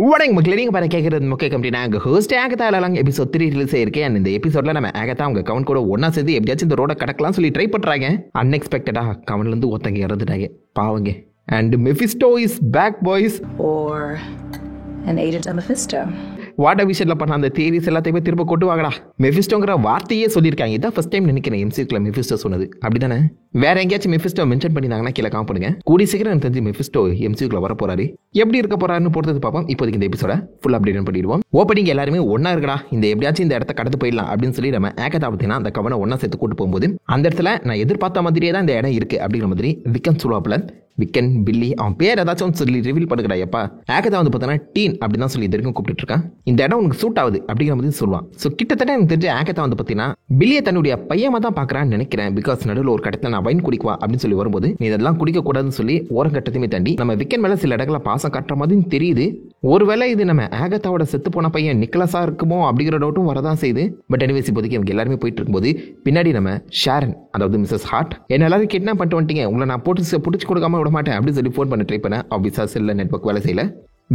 வணக்கம் மக்களே, நீங்கள் பாரு கேட்குறது முக்கிய கம்பெனி. நாங்கள் ஹோஸ்ட் ஆகத்தாலாம் எபிசோட் 3 ரிலீஸ் ஆயிருக்கேன். அண்ட் இந்த எபிசோடில் நம்ம ஆகத்தா அவங்க கவன் கூட ஒன்றா சேர்ந்து எப்படியாச்சும் இந்த ரோட கடக்கலாம் சொல்லி ட்ரை பண்ணுறாங்க. அன்எக்ஸ்பெக்டடாக கவன்லேருந்து ஒருத்தங்க இறந்துட்டாங்க, பாவங்க. And Mephisto is back boys. Or an agent of Mephisto. Water விஷயத்தில் பண்ண அந்த தியரிஸ் எல்லாத்தையுமே திரும்ப கொண்டு வாங்கடா. மெஃபிஸ்டோங்கிற வார்த்தையே சொல்லியிருக்காங்க. இதான் ஃபர்ஸ்ட் டைம் நினைக்கிறேன் எம்சியூக்குள்ள மெஃபிஸ்டோ சொன்னது, அப்படி தானே? வேற எங்கேயாச்சும் மெஃபிஸ்டோ மென்ஷன் பண்ணியிருந்தாங்கன்னா கீழே காம் பண்ணுங்க. கூடி சீக்கிரம் எனக்கு தெரிஞ்சு மெஃபிஸ்டோ எம்சியூக்குள்ள வர போறாரு. எப்படி இருக்க போறாருன்னு பொறுத்தது பார்ப்போம். இப்போதைக்கு இந்த எபிசோட ஃபுல் அப்டேட் பண்ணிடுவோம். ஓப்பனிங் எல்லாருமே ஒன்னா இருக்கடா, இந்த எப்படியாச்சும் இந்த இடத்த கடந்து போயிடலாம் அப்படின்னு சொல்லி நம்ம ஆகத்தா பார்த்தீங்கன்னா அந்த கவனை ஒன்னா சேர்த்து கூட்டு போகும்போது அந்த இடத்துல நான் எதிர்பார்த்த மாதிரியே தான் இந்த இடம் இருக்கு அப்படிங்கிற மாதிரி விக்கன் சொல்லுவாப்புல. விக்கன் பில்லி அவன் பேர் ஏதாச்சும் சொல்லி ரிவீல் பண்ணுறா. எப்பா ஆகத்தா வந்து பார்த்தீங்கன்னா டீன் அப்படின்னு தான் சொல்லி இது வரைக்கும் கூப்பிட்டு இருக்கான். இந்த இடம் உனக்கு சூட் ஆகுது அப்படிங்கிற மாதிரி சொல்லுவான். ஸோ கிட்டத்தட்ட எனக்கு தெரிஞ்ச ஆகத்தா வந்து பார்த்தீங்கன்னா பில்லியை தன்னுடைய பையமா தான் பார்க்குறான்னு நினைக்கிறேன். பிகாஸ் நடுவில் ஒரு கட்டத்தில் நான் வைன் குடிக்குவா அப்படின்னு சொல்லி வரும்போது நீ இதெல்லாம் குடிக்க கூடாதுன்னு சொல்லி ஓரம் கட்டத்தையுமே தாண்டி நம்ம விக்கன் மேலே சில இடங்களை பாசம் காட்டுற மாதிரி தெரியுது. ஒருவேளை இது நம்ம ஆகத்தாவோட செத்து போன பையன் நிக்கலஸா இருக்குமோ அப்படிங்கிற டவுட்டும் வரதான் செய்யுது. பட் எனிவேஸ் இப்போதைக்கு அவங்க எல்லாருமே போயிட்டு இருக்கும்போது பின்னாடி நம்ம ஷாரன், அதாவது மிஸ்ஸஸ் ஹார்ட், என்ன எல்லாரும் கிட்னாப் பண்ணிட்டு வந்துட்டீங்க, உங்களை நான் பிடிச்சி கொடுக்காம விட மாட்டேன் அப்படின்னு சொல்லி ஃபோன் பண்ண ட்ரை பண்ண. ஆப்வியஸா செல்ல நெட்வொர்க் வேலை செய்யல.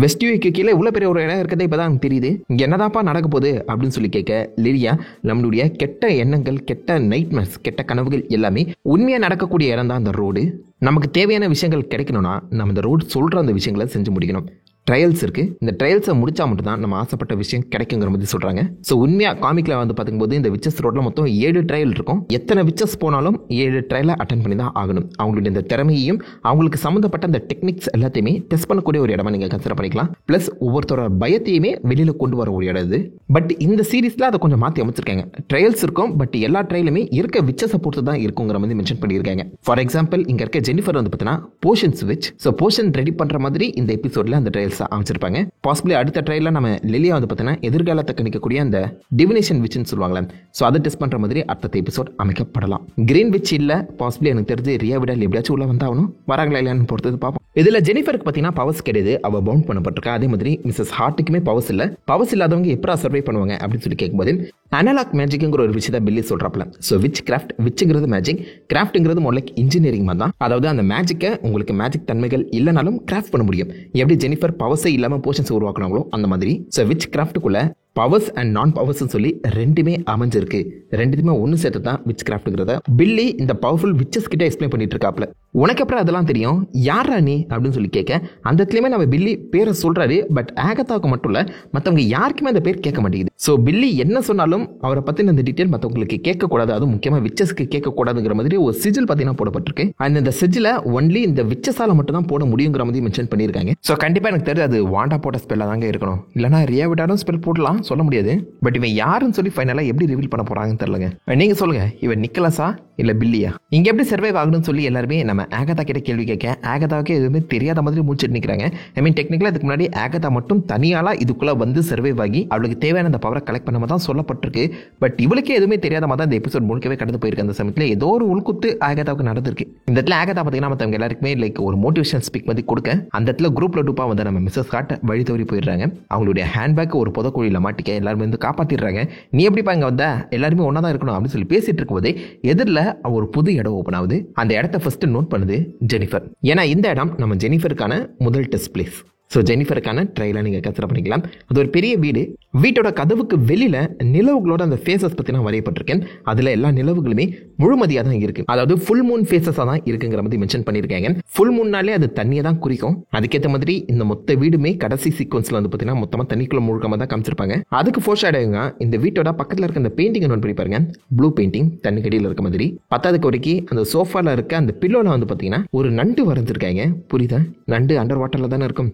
வெஸ்ட்வியூக்கு கீழே இவ்வளோ பெரிய ஒரு இடம் இருக்கிறதே இப்போ தான் தெரியுது. இங்கே என்னதாப்பா நடக்க போகுது அப்படின்னு சொல்லி கேட்க லிரியா நம்மளுடைய கெட்ட எண்ணங்கள், கெட்ட நைட்மேர்ஸ், கெட்ட கனவுகள் எல்லாமே உண்மையாக நடக்கக்கூடிய இடம் தான் அந்த ரோடு. நமக்கு தேவையான விஷயங்கள் கிடைக்கணும்னா நம்ம இந்த ரோடு சொல்கிற அந்த விஷயங்களை செஞ்சு முடிக்கணும். ட்ரையல்ஸ் இருக்குது, இந்த ட்ரையல்ஸை முடிச்சா மட்டும் தான் நம்ம ஆசைப்பட்ட விஷயம் கிடைக்குங்கிற மாதிரி சொல்கிறாங்க. ஸோ உண்மையாக காமிக்கில் வந்து பார்க்கும்போது இந்த விச்சஸ் ரோட்டில் மொத்தம் 7 ட்ரையல் இருக்கும். எத்தனை விச்சஸ் போனாலும் 7 ட்ரையலை அட்டன் பண்ணி தான் ஆகணும். அவங்களுடைய இந்த திறமையையும் அவங்களுக்கு சம்மந்தப்பட்ட அந்த டெக்னிக்ஸ் எல்லாத்தையுமே டெஸ்ட் பண்ணக்கூடிய ஒரு இடமா நீங்கள் கன்சிடர் பண்ணிக்கலாம். ப்ளஸ் ஒவ்வொருத்தரோட பயத்தையுமே வெளியில் கொண்டு வர ஒரு இடம் இது. பட் இந்த சீரீஸில் அதை கொஞ்சம் மாற்றி அமைச்சிருக்காங்க. ட்ரையல்ஸ் இருக்கும், பட் எல்லா ட்ரையலுமே இருக்க விச்சஸை பொறுத்து தான் இருக்குங்கிற மாதிரி மென்ஷன் பண்ணியிருக்காங்க. ஃபார் எக்ஸாம்பிள் இங்கே இருக்க ஜெனிஃபர் வந்து பார்த்தீங்கன்னா போஷன் ஸ்விட்ச். ஸோ போஷன் ரெடி பண்ணுற மாதிரி இந்த எபிசோடில் அந்த ட்ரையல்ஸ் அமைச்சிருப்பாங்க. பாசிபிளி அடுத்த ட்ரையல்ல நம்ம லிலியா வந்து பார்த்தீங்கன்னா எதிர்காலத்தை கணிக்கக்கூடிய அந்த டிவினேஷன் விச்னு சொல்லுவாங்களே, ஸோ அதை டெஸ்ட் பண்ற மாதிரி அடுத்த எபிசோட் அமைக்கப்படலாம். கிரீன் விச் இல்ல, பாசிபிளி எனக்கு தெரிஞ்சு ரியா விட எப்படியாச்சும் உள்ள வந்தாகணும். வராங்களா இல்லையான்னு பொறுத்தது பார்ப்போம். இதுல ஜெனிஃபருக்கு பார்த்தீங்கன்னா பவர்ஸ் கிடையாது, அவ பவுண்ட் பண்ணப்பட்டிருக்கா. அதே மாதிரி மிஸ்ஸஸ் ஹார்ட்டுக்குமே பவர்ஸ் இல்லை. பவர்ஸ் இல்லாதவங்க எப்படா சர்வை பண்ணுவாங்க அப்படின்னு சொல்லி கேட்கும்போது அனலாக் மேஜிக்ங்கிற ஒரு விஷயத்தை பில்லி சொல்றாப்ல. ஸோ விச் கிராஃப்ட், விச்ங்கிறது மேஜிக், கிராஃப்ட்ங்கிறது மோர் லைக் இன்ஜினியரிங் மாதிரி தான். அதாவது அந்த மேஜிக்கை உங்களுக்கு மேஜிக் தன்மைகள் இல்லைனாலும் கிராஃப்ட் பண்ண முடியும். எப்படி ஜெனிஃபர் பவர்ஸே இல்லாமல் போர்ஷன்ஸ் உருவாக்குனாங்களோ அந்த மாதிரி. ஸோ விச் கிராஃப்ட்டுக்குள்ள பவர்ஸ் அண்ட் நான் பவர்ஸ் சொல்லி ரெண்டுமே அமைஞ்சிருக்கு. ரெண்டுமே ஒன்று சேர்த்து தான் விச் கிராஃப்ட்ங்கிறத பில்லி இந்த பவர்ஃபுல் விச்சஸ் கிட்ட எக்ஸ்பிளைன் பண்ணிட்டு இருக்காப்ல. உனக்கு அப்புறம் அதெல்லாம் தெரியும், யாரா நீ அப்படின்னு சொல்லி கேட்க அந்த இடத்துலயுமே நம்ம பில்லி பேரை சொல்றாரு. பட் ஆகத்தாவுக்கு மட்டும் இல்ல, மற்றவங்க யாருக்குமே அந்த பேர் கேட்க மாட்டேங்குது. ஸோ பில்லி என்ன சொன்னாலும் அவரை பத்தின அந்த டீட்டெயில் மற்றவங்களுக்கு கேட்கக்கூடாது, அதுவும் முக்கியமாக விச்சஸ்க்கு கேட்கக்கூடாதுங்கிற மாதிரி ஒரு சிஜில் பார்த்தீங்கன்னா போடப்பட்டிருக்கு. அந்த சிஜில ஒன்லி இந்த விச்சஸால மட்டும் தான் போட முடியுங்கிற மாதிரி மென்ஷன் பண்ணியிருக்காங்க. ஸோ கண்டிப்பா எனக்கு தெரிஞ்சு அது வாண்டா போட்ட ஸ்பெல்லாக தாங்க இருக்கணும். இல்லைனா ரியா விட்டாலும் ஸ்பெல் போடலாம், சொல்ல முடியாது. பட் இவன் யாருன்னு சொல்லி ஃபைனலாக எப்படி ரிவீல் பண்ண போறாங்கன்னு தெரியலங்க. நீங்க சொல்லுங்க, இவன் நிக்கலஸா இல்ல பில்லியா? இங்க எப்படி சர்வைவ் ஆகணும்னு சொல்லி எல்லாருமே நம்ம ஆகத்தா கிட்ட கேள்வி கேட்க ஆகத்தாவுக்கு எதுவுமே தெரியாத மாதிரி முடிச்சுட்டு நிற்கிறாங்க. ஐ மீன் டெக்னிக்கலா இதுக்கு முன்னாடி ஆகத்தா மட்டும் தனியாலா இதுக்குள்ள வந்து சர்வைவ் ஆகி அவளுக்கு தேவையான அந்த பவரை கலெக்ட் பண்ணாம தான் சொல்லப்பட்டிருக்கு. பட் இவளுக்கே எதுவுமே தெரியாத மாதிரி தான் இந்த எபிசோட் முழுக்கவே கடந்து போயிருக்கு. அந்த சமயத்தில் ஏதோ ஒரு உள்குத்து ஆகத்தாவுக்கு நடந்திருக்கு. இந்த இடத்துல ஆகத்தா பார்த்தீங்கன்னா மற்றவங்க எல்லாருக்குமே லைக் ஒரு மோட்டிவேஷன் ஸ்பீக் மாதிரி கொடுக்க அந்த இடத்துல குரூப்ல டூப்பா வந்து நம்ம மிஸ்ஸஸ் ஹார்ட் வழி தவறி போயிடுறாங்க. அவங்களுடைய ஹேண்ட்பேக் ஒரு புதக்குழியில மாட்டிக்க எல்லாருமே வந்து காப்பாத்திடுறாங்க. நீ எப்படிப்பா இங்க வந்த, எல்லாருமே ஒன்னா தான் இருக்கணும் அப்படின்னு சொல்லி பேசிட்டு இருக்கும்போதே எதிரில் ஒரு புது இடம் ஓப்பன் ஆகுது. அந்த இடத்த ஃபர்ஸ்ட் நோட் பண்ணுது ஜெனிஃபர். ஏன்னா இந்த இடம் நம்ம ஜெனிஃபருக்கான முதல் டெஸ்ட் பிளேஸ். ஸோ ஜெனிஃபருக்கான ட்ரையலை நீங்கள் கன்சிடர் பண்ணிக்கலாம். அது ஒரு பெரிய வீடு. வீட்டோட கதவுக்கு வெளியில் நிலவுகளோட அந்த ஃபேஸஸ் பற்றி நான் வரையப்பட்டிருக்கேன். அதில் எல்லா நிலவுகளுமே முழுமதியாக தான் இருக்குது. அதாவது ஃபுல் மூன் ஃபேஸஸாக தான் இருக்குங்கிற மாதிரி மென்ஷன் பண்ணியிருக்காங்க. ஃபுல் மூன்னாலே அது தண்ணியை தான் குறிக்கும். அதுக்கேற்ற மாதிரி இந்த மொத்த வீடுமே கடைசி சீக்வன்ஸில் வந்து பார்த்தீங்கன்னா மொத்தமாக தண்ணிக்குள்ள முழுக்கமாக தான் காமிச்சிருப்பாங்க. அதுக்கு ஃபோர் ஷேடோங்க இந்த வீட்டோட பக்கத்தில் இருக்க அந்த பெயிண்டிங் நோட் பண்ணி பாருங்க. ப்ளூ பெயிண்டிங் தண்ணி கடியில் இருக்க மாதிரி. பத்தாவது வரைக்கும் அந்த சோஃபாவில் இருக்க அந்த பில்லோல வந்து பார்த்தீங்கன்னா ஒரு நண்டு வரைஞ்சிருக்காங்க. புரியுதா? நண்டு அண்டர் வாட்டரில் தானே இருக்கும்.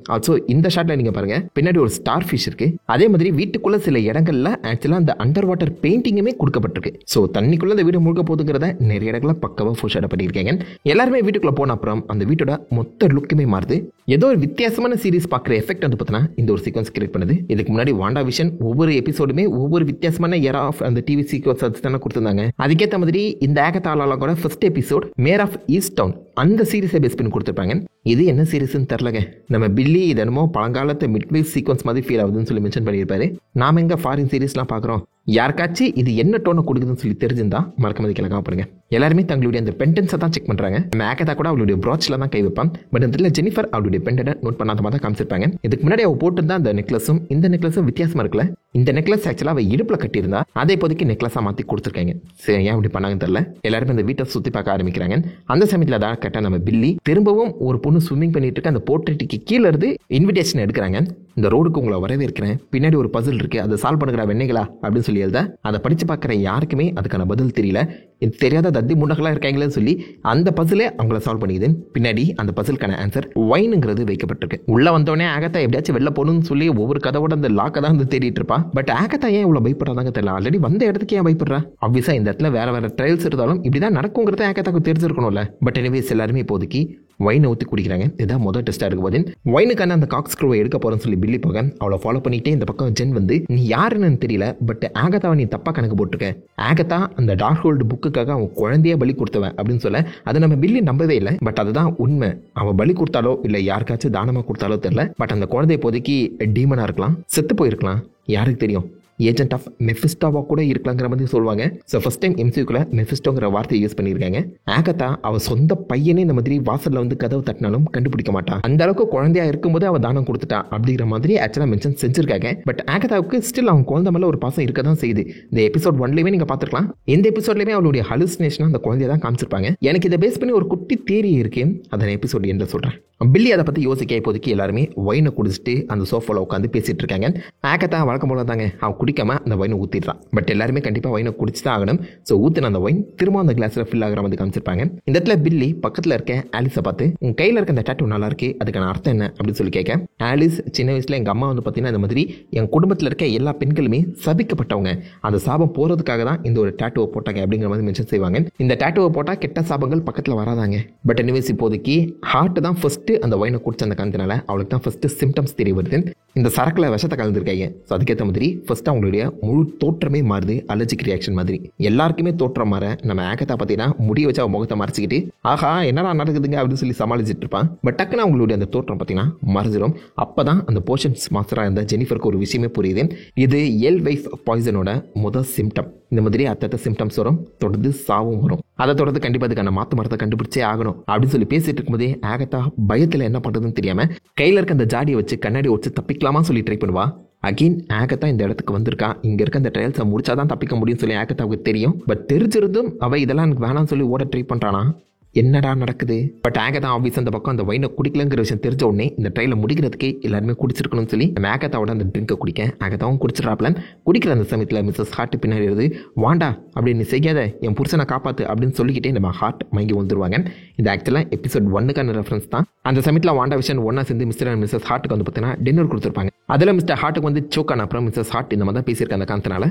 இந்த ஷாட்ல நீங்க பாருங்க, பின்னாடி ஒரு ஸ்டார் ஃபிஷ் இருக்கு. அதே மாதிரி வீட்டுக்குள்ள சில இடங்கள்ல ஆக்சுவலா அந்த அண்டர் வாட்டர் பெயிண்டிங்குமே கொடுக்கப்பட்டிருக்கு. சோ தண்ணிக்குள்ள அந்த வீடு முழுக்க போகுதுங்கிறத நிறைய இடங்கள பக்கவா ஃபோர்ஷேடோ பண்ணியிருக்காங்க. எல்லாருமே வீட்டுக்குள்ள போன அப்புறம் அந்த வீட்டோட மொத்த லுக்குமே மாறுது. ஏதோ ஒரு வித்தியாசமான சீரிஸ் பார்க்குற எஃபெக்ட் வந்து பார்த்தீங்கன்னா இந்த ஒரு சீக்வன்ஸ் கிரியேட் பண்ணுது. இதுக்கு முன்னாடி வாண்டா விஷன் ஒவ்வொரு எபிசோடுமே ஒவ்வொரு வித்தியாசமான எரா ஆஃப் அந்த டிவி சீக்வன்ஸ் தானே கொடுத்துருந்தாங்க. அதுக்கேற்ற மாதிரி இந்த ஆகத்தால கூட first episode Mare of Easttown அந்த சீரிஸை பேஸ் பண்ணி கொடுத்துருப்பாங்க. இது என்ன சீரிஸ்ன்னு தெரிலங்க. நம்ம பில்லி இதனமோ பழங்காலத்து மிட்வைஸ் சீக்வன்ஸ் மாதிரி ஃபீல் ஆகுதுன்னு சொல்லி மென்ஷன் பண்ணியிருப்பாரு. நாம எங்க ஃபாரின் சீரிஸ்லாம் பார்க்குறோம். யாருக்காச்சும் இது என்ன டோனை கொடுக்குதுன்னு சொல்லி தெரிஞ்சிருந்தா மறக்காம கிழக்காம பாருங்க. எல்லாருமே தங்களுடைய அந்த பெண்டன்ஸை தான் செக் பண்றாங்க. மேகதா கூட அவளுடைய ப்ராச்சில் தான் கை வைப்பான். பட் இந்த ஜெனிஃபர் அவளுடைய பெண்டனை நோட் பண்ணாத மாதிரி தான் காமிச்சிருப்பாங்க. இதுக்கு முன்னாடி அவள் போட்டிருந்தா அந்த நெக்லஸும் இந்த நெக்லஸும் வித்தியாசமா இருக்குல்ல. இந்த நெக்லஸ் ஆக்சுவலாக அவள் இடுப்பில் கட்டியிருந்தா அதை இப்போதைக்கு நெக்லஸாக மாற்றி கொடுத்துருக்காங்க. சரி, ஏன் அப்படி பண்ணாங்கன்னு தெரியல. எல்லாருமே அந்த வீட்டை சுற்றி பார்க்க ஆரம்பிக்கிறாங்க. அந்த சமயத்தில் தான் கரெக்டாக நம்ம பில்லி திரும்பவும் ஒரு பொண்ணு ஸ்விம்மிங் பண்ணிட்டு இருக்க அந்த போர்ட்ரேட்டுக்கு கீழே இருந்து இன்விடேஷன் எடுக்கிறாங்க. இந்த ரோடுக்கு உங்களை வரவேற்கிறேன், பின்னாடி ஒரு பசில் இருக்கு, அதை சால்வ் பண்ணுற வெண்ணைகளா அப்படின்னு சொல்லி எழுத அதை படித்து பார்க்குற யாருக்குமே அதுக்கான பதில் தெரியல. இது தெரியாத தத்தி முண்டகளாக இருக்காங்களேன்னு சொல்லி அந்த பசிலே அவங்கள சால்வ் பண்ணிக்குது. பின்னாடி அந்த பசிலுக்கான ஆன்சர் ஒயினுங்கிறது வைக்கப்பட்டிருக்கு. உள்ள வந்தோடனே ஆகத்தா எப்படியாச்சும் வெளில போகணும்னு சொல்லி ஒவ்வொரு கதவோட அந்த லாக்கை தான் வந்து தேடிட்டு இருப்பா. பட் ஆகத்தா ஏன் இவ்வளோ பயப்படுறாங்க தெரியல. ஆல்ரெடி வந்த இடத்துக்கு ஏன் பயப்படுறா? ஆப்வியஸா இந்த இடத்துல வேற வேற ட்ரையல்ஸ் இருந்தாலும் இப்படிதான் நடக்குங்கிறத ஆகத்தாக்கு தெரிஞ்சிருக்கணும்ல. பட் எனிவேஸ் எல்லாருமே இப்போதைக்கு ஒயினை ஊற்றி குடிக்கிறாங்க. இதுதான் முதல் டெஸ்ட்டாக இருக்கும் போது ஒயினுக்கான அந்த காக் ஸ்க்ரூவை எடுக்க போகிறேன்னு சொல்லி பில்லி போக அவளை ஃபாலோ பண்ணிக்கிட்டே இந்த பக்கம் ஜென் வந்து நீ யாருன்னு தெரியல, பட் ஆகத்தாவை நீ தப்பாக கணக்கு போட்டிருக்க. ஆகத்தா அந்த டார்க் ஹோல்டு புக்குக்காக அவன் குழந்தைய பலி கொடுத்தவன் அப்படின்னு சொல்ல அதை நம்ம பில்லி நம்பவே இல்லை. பட் அதுதான் உண்மை. அவன் பலி கொடுத்தாலோ இல்லை யாருக்காச்சும் தானமாக கொடுத்தாலோ தெரியல. பட் அந்த குழந்தை இப்போதைக்கு டீமனாக இருக்கலாம், செத்து போயிருக்கலாம், யாருக்கு தெரியும். ஏஜென்ட் ஆஃப் மெஃபிஸ்டோவா கூட இருக்கலாங்கிற மாதிரி சொல்லுவாங்க. ஸோ ஃபர்ஸ்ட் டைம் எம்சியூக்குள்ள மெஃபிஸ்டோங்கிற வார்த்தையை யூஸ் பண்ணியிருக்காங்க. ஆகத்தா அவள் சொந்த பையனே இந்த மாதிரி வாசலில் வந்து கதவு தட்டினாலும் கண்டுபிடிக்க மாட்டான். அந்த அளவுக்கு குழந்தையா இருக்கும்போது அவள் தானம் கொடுத்துட்டா அப்படிங்கிற மாதிரி ஆக்சுவலாக மென்ஷன் செஞ்சிருக்காங்க. பட் ஆகத்தாவுக்கு ஸ்டில் அவன் குழந்தை மேலே ஒரு பாசம் இருக்க தான் செய்யுது. இந்த எபிசோட் 1லயுமே நீங்கள் பார்த்துருக்கலாம். இந்த எபிசோட்லேயுமே அவளுடைய ஹலுசினேஷனாக அந்த குழந்தைய தான் காமிச்சிருப்பாங்க. எனக்கு இதை பேஸ் பண்ணி ஒரு குட்டி தேரி இருக்கு, அதை எபிசோட் என்ன சொல்கிறேன். பில்லி அதை பற்றி யோசிக்க இப்போதைக்கு எல்லாருமே ஒயினை குடிச்சிட்டு அந்த சோஃபாவில் உட்காந்து பேசிட்டு இருக்காங்க. ஆகத்தா வழக்கம் போல தாங்க அவன் குடிக்காம அந்த ஒயினை ஊற்றிடுறான். பட் எல்லாருமே கண்டிப்பாக ஒயினை குடிச்சு தான் ஆகணும். ஸோ ஊற்றின அந்த ஒயின் திரும்ப அந்த கிளாஸில் ஃபில் ஆகிற மாதிரி காமிச்சிருப்பாங்க. இந்த இடத்துல பில்லி பக்கத்தில் இருக்க ஆலிஸை பார்த்து உன் கையில் இருக்க அந்த டேட்டூ நல்லா இருக்கு, அதுக்கான அர்த்தம் என்ன அப்படின்னு சொல்லி கேட்க, ஆலிஸ் சின்ன வயசில் எங்கள் அம்மா வந்து பார்த்தீங்கன்னா இந்த மாதிரி என் குடும்பத்தில் இருக்க எல்லா பெண்களுமே சபிக்கப்பட்டவங்க, அந்த சாபம் போகிறதுக்காக தான் இந்த ஒரு டேட்டூவை போட்டாங்க அப்படிங்கிற மாதிரி மென்ஷன் செய்வாங்க. இந்த டேட்டூவை போட்டால் கெட்ட சாபங்கள் பக்கத்தில் வராதாங்க. பட் எனிவேஸ் இப்போதைக்கு ஹார்ட் தான் ஃபர்ஸ்ட் அந்த ஒயினை குடிச்ச அந்த காரணத்தினால அவளுக்கு தான் ஃபர்ஸ்ட் சிம்டம்ஸ் தெரிய வருது. இந்த சரக்கில் விஷத்தை கலந்துருக்காங்க. ஸோ அதுக்கேற்ற மாதிரி ஃபர்ஸ்ட் அவங்களுடைய முழு தோற்றமே மாறுது. அலர்ஜிக் ரியாக்ஷன் மாதிரி எல்லாருக்குமே தோற்றம் மாற நம்ம ஆகத்தா பார்த்தீங்கன்னா முடி வச்சு அவன் முகத்தை மறைச்சிக்கிட்டு ஆஹா என்னடா நடக்குதுங்க அப்படின்னு சொல்லி சமாளிச்சுட்டு இருப்பான். பட் டக்குன்னு அவங்களுடைய அந்த தோற்றம் பார்த்தீங்கன்னா மறைஞ்சிடும். அப்பதான் அந்த போஷன்ஸ் மாஸ்டராக இருந்த ஜெனிஃபருக்கு ஒரு விஷயமே புரியுது. இது எல் வைஃப் பாய்சனோட முதல் சிம்டம். இந்த மாதிரி அத்தத்த சிம்டம்ஸ் வரும், தொடர்ந்து சாவும் வரும். அதை தொடர்ந்து கண்டிப்பாக அதுக்கான மாற்று மரத்தை கண்டுபிடிச்சே ஆகணும் அப்படின்னு சொல்லி பேசிட்டு இருக்கும்போதே ஆகத்தா பயத்தில் என்ன பண்ணுறதுன்னு தெரியாம கையில் இருக்க அந்த ஜாடியை வச்சு கண்ணாடி வச்சு தப்பிக்கலாமா சொல்லி ட்ரை பண்ணுவா. அகெயின் ஆகத்தா இந்த இடத்துக்கு வந்திருக்கா, இங்கே இருக்க அந்த ட்ரையல்ஸை முடிச்சாதான் தப்பிக்க முடியும்னு சொல்லி ஆகத்தாவுக்கு தெரியும். பட் தெரிஞ்சிருந்தும் அவள் இதெல்லாம் எனக்கு வேணாம்னு சொல்லி ஓட ட்ரை பண்ணுறானா. என்னடா நடக்குது? பட் ஆகத்தா ஆஃபீஸ் அந்த பக்கம் அந்த ஒயினை குடிக்கலங்கிற விஷயம் தெரிஞ்ச உடனே இந்த ட்ரையில முடிக்கிறதுக்கே எல்லாருமே குடிச்சிருக்கணும்னு சொல்லி ஆகத்தாவோட அந்த ட்ரிங்கை குடிக்க ஆகத்தாவும் குடிச்சிடறாப்ல. குடிக்கிற அந்த சமயத்தில் மிஸ்ஸஸ் ஹார்ட் பின்னாடி இருந்து வாண்டா அப்படின்னு செய்யாத என் புருஷனை காப்பாத்து அப்படின்னு சொல்லிக்கிட்டே நம்ம ஹார்ட் மயங்கி வந்துருவாங்க. இது ஆக்சுவலாக எபிசோட் 1க்கான ரெஃபரன்ஸ் தான். அந்த சமயத்தில் வாண்டா விஷயம் ஒன்னா சேர்ந்து மிஸ்டர் அண்ட் மிஸ்ஸஸ் ஹார்ட்டுக்கு வந்து பார்த்தீங்கன்னா டின்னர் கொடுத்துருப்பாங்க. அதில் மிஸ்டர் ஹார்ட்டுக்கு வந்து சோக்கான அப்புறம் மிஸ்ஸஸ் ஹார்ட் இந்த மாதிரி தான் பேசியிருக்க அந்த காரணத்தினால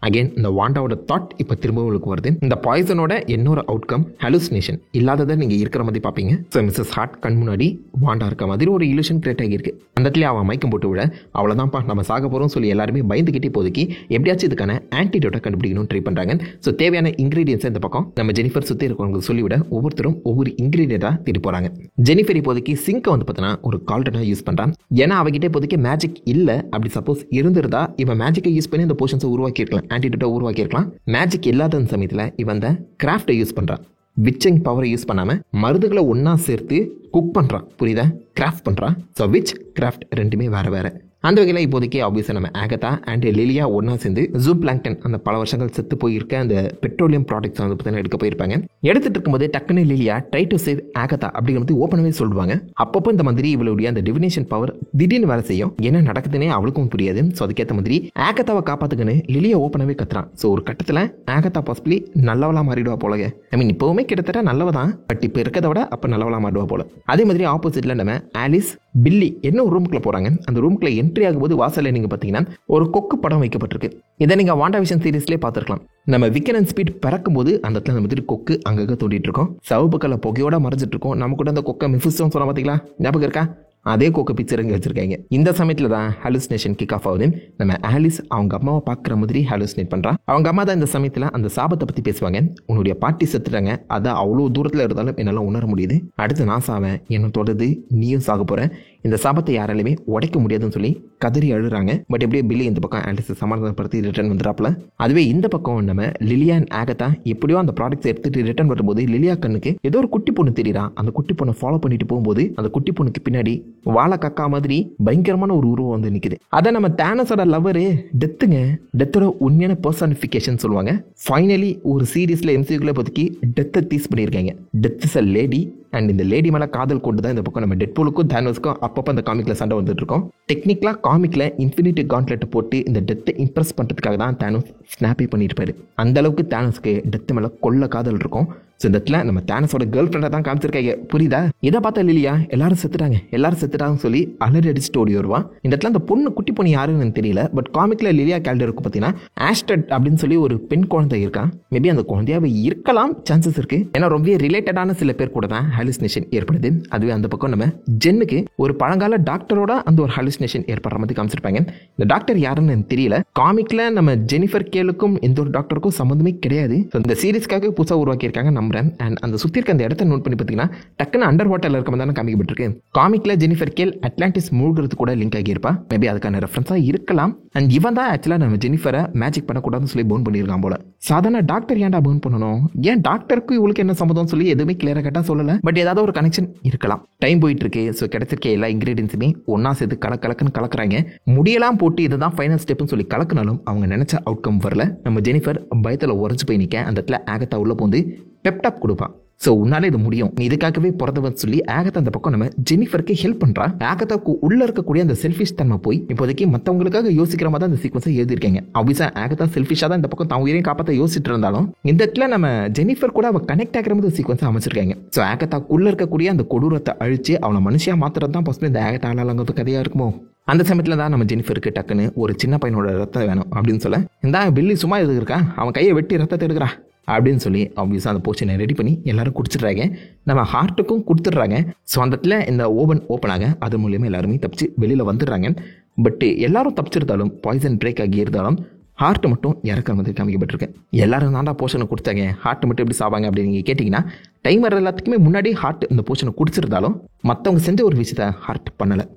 அகெயின் இந்த வாண்டாவோட தாட் இப்போ திரும்ப உங்களுக்கு வருது. இந்த பாய்சனோட இன்னொரு அவுட்கம் ஹலுசினேஷன் இல்லாததை நீங்கள் இருக்கிற மாதிரி பார்ப்பீங்க. ஸோ மிஸ்ஸஸ் ஹார்ட் கண் முன்னாடி வாண்டா இருக்க மாதிரி ஒரு இல்யூஷன் கிரியேட் ஆகியிருக்கு. அந்த இடத்துல அவன் மயக்கம் போட்டு விட அவ்வளோதான்ப்பா நம்ம சாக போகிறோம் சொல்லி எல்லாருமே பயந்துக்கிட்டே இப்போதைக்கு எப்படியாச்சும் இதுக்கான ஆன்டிடோட்டை கண்டுபிடிக்கணும்னு ட்ரை பண்ணுறாங்க. ஸோ தேவையான இன்கிரீடியன்ஸ் இந்த பக்கம் நம்ம ஜெனிஃபர் சுற்றி இருக்கவங்களுக்கு சொல்லிவிட ஒவ்வொருத்தரும் ஒவ்வொரு இன்கிரீடியண்டாக தேடி போகிறாங்க. ஜெனிஃபர் இப்போதைக்கு சிங்கை வந்து பார்த்தீங்கன்னா ஒரு கால்டனாக யூஸ் பண்ணுறான். ஏன்னா அவகிட்ட இப்போதைக்கு மேஜிக் இல்லை. அப்படி சப்போஸ் இருந்திருந்தா இவன் மேஜிக்கை யூஸ் பண்ணி இந்த போர்ஷன்ஸை உருவாக்கியிருக்கலாம், ஆன்டிடோட்டை உருவாக்கியிருக்கலாம். மேஜிக் இல்லாத சமயத்தில் இவன் தான் கிராஃப்டை யூஸ் பண்ணுறான். விச்சிங் பவரை யூஸ் பண்ணாமல் மருந்துகளை ஒன்றா சேர்த்து குக் பண்ணுறான். புரியுதா? கிராஃப்ட் பண்ணுறான். ஸோ விச் கிராஃப்ட் ரெண்டுமே வேறு வேறு. அந்த வகையில் இப்போதைக்கு ஆப்வியஸாக நம்ம ஆகத்தா அண்ட் லிலியா ஒன்றா சேர்ந்து ஜூம் பிளாங்டன் அந்த பல வருஷங்கள் செத்து போயிருக்க அந்த பெட்ரோலியம் ப்ராடக்ட்ஸ் வந்து பார்த்தீங்கன்னா எடுக்க போயிருப்பாங்க. எடுத்துட்டு இருக்கும்போது டக்குன்னு லிலியா ட்ரை டு சேவ் ஆகத்தா அப்படிங்கிற மாதிரி ஓப்பனாகவே சொல்லுவாங்க. அப்பப்போ இந்த மாதிரி இவளுடைய அந்த டிவினேஷன் பவர் திடீர்னு வேலை செய்யும். என்ன நடக்குதுன்னே அவளுக்கும் புரியாது. ஸோ அதுக்கேற்ற மாதிரி ஆகத்தாவை காப்பாற்றுக்குன்னு லிலியா ஓப்பனாகவே கத்துறான். ஸோ ஒரு கட்டத்தில் ஆகத்தா பாசிபிளி நல்லவளா மாறிடுவா போலங்க. ஐ மீன் இப்போவுமே கிட்டத்தட்ட நல்லவ தான், பட் இப்போ இருக்கிறத விட அப்போ நல்லவளா மாறிடுவா போல. அதே மாதிரி ஆப்போசிட்டில் நம்ம ஆலிஸ் பில்லி என்ன ஒரு ரூமுக்குள்ள போகிறாங்க. அந்த ரூமுக்குள்ள என்ட்ரி ஆகும்போது வாசலில் நீங்கள் பார்த்தீங்கன்னா ஒரு கொக்கு படம் வைக்கப்பட்டிருக்கு. இதை நீங்கள் வாண்டா விஷன் சீரீஸ்லேயே பார்த்துருக்கலாம். நம்ம விக்கன் அண்ட் ஸ்பீட் பறக்கும்போது அந்த இடத்துல நம்ம மாதிரி கொக்கு அங்கங்கே தோண்டிட்டு இருக்கோம். சவுப்பு கலர் புகையோட மறைஞ்சிட்டு இருக்கோம். நம்ம கூட அந்த கொக்கை மிஃபிஸ்டோன்னு சொன்ன பார்த்தீங்களா, ஞாபகம் இருக்கா? அதே கொக்கை பிக்சர் இங்கே வச்சிருக்காங்க. இந்த சமயத்தில் தான் ஹலுசினேஷன் கிக் ஆஃப் ஆகுது. நம்ம ஆலிஸ் அவங்க அம்மாவை பார்க்குற மாதிரி ஹலுசினேட் பண்ணுறான். அவங்க அம்மா தான் இந்த சமயத்தில் அந்த சாபத்தை பற்றி பேசுவாங்க. உன்னுடைய பாட்டி செத்துட்டாங்க, அதை அவ்வளோ தூரத்தில் இருந்தாலும் என்னால் உணர முடியுது. அடுத்து நான் சாவேன், என்னை தொடர்ந்து நீயும் சாக போகிறேன். இந்த சாபத்தை யாராலுமே உடைக்க முடியாதுன்னு சொல்லி கதறி அழுறாங்க. பட் எப்படியே பில்லி இந்த பக்கம் ஆலிஸை சமாதானப்படுத்தி ரிட்டர்ன் வந்துடாப்ல. அதுவே இந்த பக்கம் நம்ம லிலியா அண்ட் ஆகத்தா எப்படியோ அந்த ப்ராடக்ட்ஸ் எடுத்துட்டு ரிட்டர்ன் வரும்போது லிலியா கண்ணுக்கு ஏதோ ஒரு குட்டி பொண்ணு தெரியுறா. அந்த குட்டி பொண்ணை ஃபாலோ பண்ணிட்டு போகும்போது அந்த குட்டி பொண்ணுக்கு பின்னாடி வாழை கக்கா மாதிரி பயங்கரமான ஒரு உருவம் வந்து நிக்குது. அதை நம்ம தானஸோட லவரு டெத்துங்க. டெத்தோட உண்மையான பர்சானிஃபிகேஷன் சொல்லுவாங்க. ஃபைனலி ஒரு சீரீஸ்ல எம்சியூக்குள்ள இப்போதைக்கு டெத்தை டீஸ் பண்ணியிருக்காங்க. Death is a lady and இந்த லேடி மேலே காதல் கொண்டு தான் இந்த பக்கம் நம்ம டெட்பூலுக்கும் தானோஸ்க்கும் அப்பப்போ அந்த காமிக்ல சண்டை வந்துட்டு இருக்கோம். டெக்னிக்கலாக காமிக்ல இன்ஃபினிட்டி காண்ட்லெட் போட்டு இந்த டெத்தை இம்ப்ரெஸ் பண்ணுறதுக்காக தான் தானோஸ் ஸ்னாப்பே பண்ணியிருப்பாரு. அந்த அளவுக்கு தானோஸ்க்கு டெத்து மேலே கொள்ள காதல் இருக்கும். ஸோ இந்த இடத்துல நம்ம தானஸோட கேர்ள் ஃப்ரெண்டை தான் காமிச்சிருக்காங்க. புரியுதா? இதை பார்த்தா லிலியா எல்லாரும் செத்துட்டாங்கன்னு சொல்லி அலறி அடிச்சுட்டு ஓடி வருவா. இந்த இடத்துல அந்த பொண்ணு குட்டி பொண்ணு யாருன்னு தெரியல. பட் காமிக்ல லிலியா கேரக்டருக்கு பார்த்தீங்கன்னா ஆஸ்டட் அப்படின்னு சொல்லி ஒரு பெண் குழந்தை இருக்கான். மேபி அந்த குழந்தையாவே இருக்கலாம், சான்சஸ் இருக்கு. ஏன்னா ரொம்ப ரிலேட்டடான சில பேர் கூட தான் ஹாலுசினேஷன் ஏற்படுது. அதுவே அந்த பக்கம் நம்ம ஜென்னுக்கு ஒரு பழங்கால டாக்டரோட அந்த ஒரு ஹாலுசினேஷன் ஏற்படுற மாதிரி காமிச்சிருப்பாங்க. இந்த டாக்டர் யாருன்னு தெரியல. காமிக்ல நம்ம ஜெனிஃபர் கேலுக்கும் எந்த ஒரு டாக்டருக்கும் சம்மந்தமே கிடையாது. இந்த சீரீஸ்க்காக புதுசாக உருவாக்கியிருக்காங்க நம்புறேன். அண்ட் அந்த சுத்தி இருக்க அந்த இடத்த நோட் பண்ணி பார்த்தீங்கன்னா டக்குன்னு அண்டர் வாட்டர்ல இருக்க மாதிரி தானே காமிக்கப்பட்டிருக்கு. காமிக்ல ஜெனிஃபர் கேல் அட்லாண்டிஸ் மூழ்கிறது கூட லிங்க் ஆகியிருப்பா. மேபி அதுக்கான ரெஃபரன்ஸா இருக்கலாம். அண்ட் இவன் தான் ஆக்சுவலா நம்ம ஜெனிஃபரை மேஜிக் பண்ணக்கூடாதுன்னு சொல்லி போன் பண்ணியிருக்கான் போல. சாதாரண டாக்டர் ஏன்டா போன் பண்ணணும்? ஏன் டாக்டருக்கு இவளுக்கு என்ன சம்மதம் சொல்லி எதுவுமே கிளியரா கேட்டா சொல்லல. பட் ஏதாவது ஒரு கனெக்ஷன் இருக்கலாம். டைம் போயிட்டு இருக்கு. ஸோ கிடைச்சிருக்க எல்லா இன்கிரீடியன்ஸுமே ஒன்னா சேர்த்து கலக்குன்னு கலக்குறாங்க. முடியெல்லாம் போட்டு இதுதான் ஃபைனல் ஸ்டெப்னு சொல்லி கலக்குனாலும் அவங்க நினைச்ச அவுட்கம் வரல. நம்ம ஜெனிஃபர் பயத்துல உரைச்சு போய் நிக்க அந்த இடத்துல ஆகத்தா உள்ள போந்து பெப்டாப் கொடுப்பான். ஸோ உன்னால இது முடியும், நீ இதுக்காகவே பிறந்தவன் சொல்லி ஆகத்தா அந்த பக்கம் நம்ம ஜெனிஃபருக்கு ஹெல்ப் பண்றா. ஆகத்தாவுக்கு உள்ள இருக்கக்கூடிய அந்த செல்ஃபிஷ் தன்மை போய் இப்போதைக்கு மற்றவங்களுக்காக யோசிக்கிற மாதிரி அந்த சீக்வன்ஸை எழுதியிருக்காங்க. ஆப்வியஸா ஆகத்தா செல்ஃபிஷா தான் இந்த பக்கம் தான் உயிரையும் காப்பாற்ற யோசிச்சுட்டு இருந்தாலும் இந்த இடத்துல நம்ம ஜெனிஃபர் கூட அவ கனெக்ட் ஆகிற மாதிரி சீக்வன்ஸை அமைச்சிருக்காங்க. ஸோ ஆகத்தாக்குள்ள இருக்கக்கூடிய அந்த கொடூரத்தை அழிச்சு அவனை மனுஷியா மாத்திரம் தான் ஃபர்ஸ்ட் இந்த ஆகத்தாலாங்கிறது கதையா இருக்குமோ. அந்த சமயத்தில் தான் நம்ம ஜெனிஃபருக்கு டக்குன்னு ஒரு சின்ன பையனோட ரத்தம் வேணும் அப்படின்னு சொல்ல, இந்த பில்லி சும்மா எதுக்கு இருக்கா, அவன் கையை வெட்டி ரத்தத்தை எடுக்கிறா அப்படின்னு சொல்லி ஆப்வியஸாக அந்த போர்ஷனை ரெடி பண்ணி எல்லாரும் குடிச்சிடுறாங்க. நம்ம ஹார்ட்டுக்கும் கொடுத்துட்றாங்க. ஸோ அந்த இடத்துல இந்த ஓப்பன் ஆக அது மூலியமாக எல்லாருமே தப்பிச்சு வெளியில் வந்துடுறாங்க. பட் எல்லாரும் தப்பிச்சிருந்தாலும் பாய்சன் பிரேக் ஆகி இருந்தாலும் ஹார்ட் மட்டும் இறக்குற மாதிரி காமிக்கப்பட்டிருக்கு. எல்லாரும் தாண்டா போர்ஷனை கொடுத்தாங்க, ஹார்ட் மட்டும் எப்படி சாவாங்க அப்படின்னு நீங்கள் கேட்டிங்கன்னா டைமர் எல்லாத்துக்குமே முன்னாடி ஹார்ட் இந்த போர்ஷனை குடிச்சிருந்தாலும் மற்றவங்க செஞ்ச ஒரு விஷயத்தை ஹார்ட் பண்ணலை.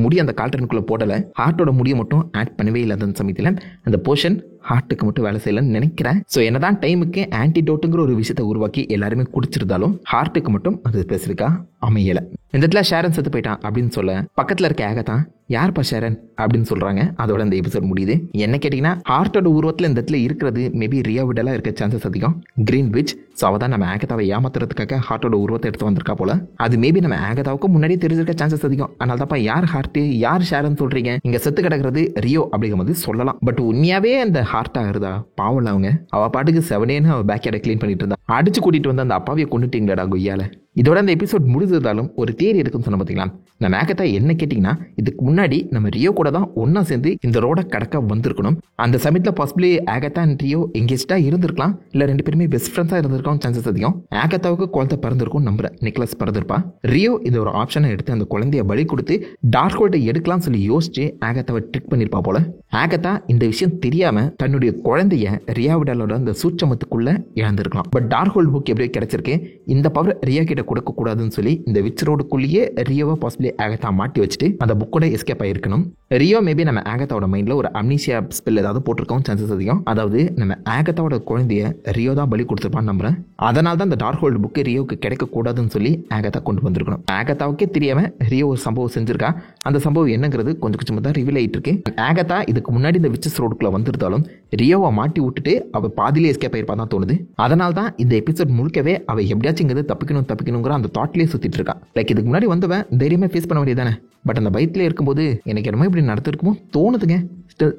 முடி அந்த கால்டனுக்குள்ளே போடலை. ஹார்ட்டோட முடியை மட்டும் ஆட் பண்ணவே இல்லாத சமயத்தில் அந்த போர்ஷன் ஹார்ட்டுக்கு மட்டும் வேலை செய்யலன்னு நினைக்கிறேன். ஸோ என்னதான் டைமுக்கு ஆன்டிடோட்டுங்கிற ஒரு விஷயத்தை உருவாக்கி எல்லாருமே குடிச்சிருந்தாலும் ஹார்ட்டுக்கு மட்டும் அது ஸ்பெசிஃபிக்கா அமையலை. இந்த இடத்துல ஷேரன் செத்து போயிட்டான் அப்படின்னு சொல்ல பக்கத்தில் இருக்க ஆகத்தான் யார்ப்பா ஷேரன் அப்படின்னு சொல்றாங்க. அதோட இந்த எபிசோட் முடியுது. என்ன கேட்டீங்கன்னா ஹார்ட்டோட உருவத்தில் இந்த இடத்துல இருக்கிறது மேபி ரியா விடலாம் இருக்க சான்சஸ் அதிகம். Green which. ஸோ அவள் தான் நம்ம ஆகத்தாவை ஏமாத்துறதுக்காக ஹார்ட்டோட உருவத்தை எடுத்து வந்திருக்கா போல. அது மேபி நம்ம ஆகத்தாவுக்கு முன்னாடியே தெரிஞ்சிருக்க சான்சஸ் அதிகம். அதனால தான்ப்பா யார் ஹார்ட்டு யார் ஷேரன் சொல்றீங்க, இங்க செத்து கிடக்கிறது ரியோ அப்படிங்கிற மாதிரி சொல்லலாம். பட் உண்மையாவே அந்த ஹார்ட்டா இருந்தா பாவம் அவங்க அவ பாட்டுக்கு செவனேன்னு அவ பேக் யார்டை கிளீன் பண்ணிட்டு இருந்தா. அடிச்சு கூட்டிட்டு வந்து அந்த அப்பாவியை கொண்டுட்டீங்களாடா கொய்யால. இதோட அந்த எபிசோட் முடிஞ்சிருந்தாலும் ஒரு தியரி இருக்குன்னு சொன்ன பார்த்தீங்களா. நம்ம ஆகத்தா என்ன கேட்டிங்கன்னா இதுக்கு முன்னாடி நம்ம ரியோ கூட தான் ஒன்னா சேர்ந்து இந்த ரோட கடக்க வந்திருக்கணும். அந்த சமயத்தில் பாசிபிளி ஆகத்தா அண்ட் ரியோ எங்கேஜ்டா இருந்திருக்கலாம். இல்லை ரெண்டு பேருமே பெஸ்ட் ஃப்ரெண்ட்ஸாக இருந்திருக்கும் சான்சஸ் அதிகம். ஆகத்தாவுக்கு குழந்தை பிறந்திருக்கும் நம்புறேன். நிக்லஸ் பிறந்திருப்பா. ரியோ இந்த ஒரு ஆப்ஷனை எடுத்து அந்த குழந்தைய பலி கொடுத்து டார்க் ஹோல்டை எடுக்கலாம்னு சொல்லி யோசிச்சு ஆகத்தாவை ட்ரிக் பண்ணியிருப்பா போல. ஆகத்தா இந்த விஷயம் தெரியாம தன்னுடைய குழந்தைய ரியாவிடலோட அந்த சூட்சமத்துக்குள்ள இழந்திருக்கலாம். பட் டார்க் ஹோல்ட் புக் எப்படியோ கிடைச்சிருக்கு. இந்த பவர் ரியா கிட்ட கொடுக்க கூடாதுன்னு சொல்லி இந்த விச் ரோடுக்குள்ளேயே ரியோவை பாசிபிளி ஆகத்தா மாட்டி வச்சுட்டு அந்த புக்கோட எஸ்கேப் ஆயிருக்கணும். ரியோ மேபி நம்ம ஆகத்தாவோட மைண்ட்ல ஒரு அம்னீசியா ஸ்பெல் ஏதாவது போட்டிருக்கோம் சான்சஸ் அதிகம். அதாவது நம்ம ஆகத்தாவோட குழந்தைய ரியோ தான் பலி கொடுத்துருப்பான்னு நம்புறேன். அதனால தான் இந்த டார்க் ஹோல்டு புக்கு ரியோவுக்கு கிடைக்க கூடாதுன்னு சொல்லி ஆகத்தா கொண்டு வந்திருக்கணும். ஆகத்தாவுக்கே தெரியாம ரியோ ஒரு சம்பவம் செஞ்சிருக்கா. அந்த சம்பவம் என்னங்கிறது கொஞ்சம் கொஞ்சமாக தான் ரிவீல் ஆயிட்டு இருக்கு. ஆகத்தா இதுக்கு முன்னாடி இந்த விச்சஸ் ரோடுக்குள்ள வந்திருந்தாலும் ரியோவை மாட்டி விட்டுட்டு அவ பாதிலே எஸ்கேப் ஆயிருப்பா தான் தோணுது. அதனால தான் இந்த எபிசோட் முழுக்கவே அவ எப்படியாச்சும் இங்க தப்பிக்கணுங்கிற அந்த தாட்லேயே சுத்திட்டு இருக்கா. லைக் இதுக்கு முன்னாடி வந்தவன் தைரியமா ஃபேஸ் பண்ண வேண்டியதானே. பட் அந்த பயத்திலே இருக்கும்போது எனக்கு என்னமோ இப்படி நடத்திருக்குமோ தோணுதுங்க.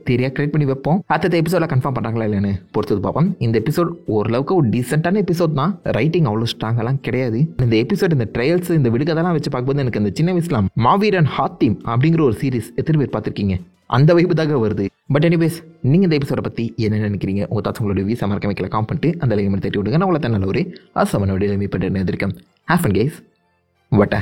தெரியா கிரியேட் பண்ணி வைப்போம். அடுத்த எபிசோட கன்ஃபார்ம் பண்றாங்களா இல்லைன்னு பொறுத்தது பார்ப்போம். இந்த எபிசோட் ஓரளவுக்கு ஒரு டீசென்டான எபிசோட் தான். ரைட்டிங் அவ்வளோ ஸ்ட்ராங்கெல்லாம் கிடையாது. இந்த எபிசோட் இந்த ட்ரையல்ஸ் இந்த விடுகதெல்லாம் வச்சு பார்க்கும்போது எனக்கு இந்த சின்ன வயசுல மாவீரன் ஹாத்தீம் அப்படிங்கிற ஒரு சீரிஸ் எத்தனை பேர் பார்த்துருக்கீங்க, அந்த வைப்பு தாங்க வருது. பட் எனிவேஸ் நீங்கள் இந்த எபிசோட பற்றி என்ன நினைக்கிறீங்க? உங்கள் தாட்ஸ் உங்களோட வியூஸ் மறக்க வைக்கல காம் பண்ணிட்டு அந்த லைக் தட்டி விடுங்க. நான் உங்களை நல்ல ஒரு அசமனோட மீட் பண்ணிட்டு இருக்கேன். Have fun guys. வட்ட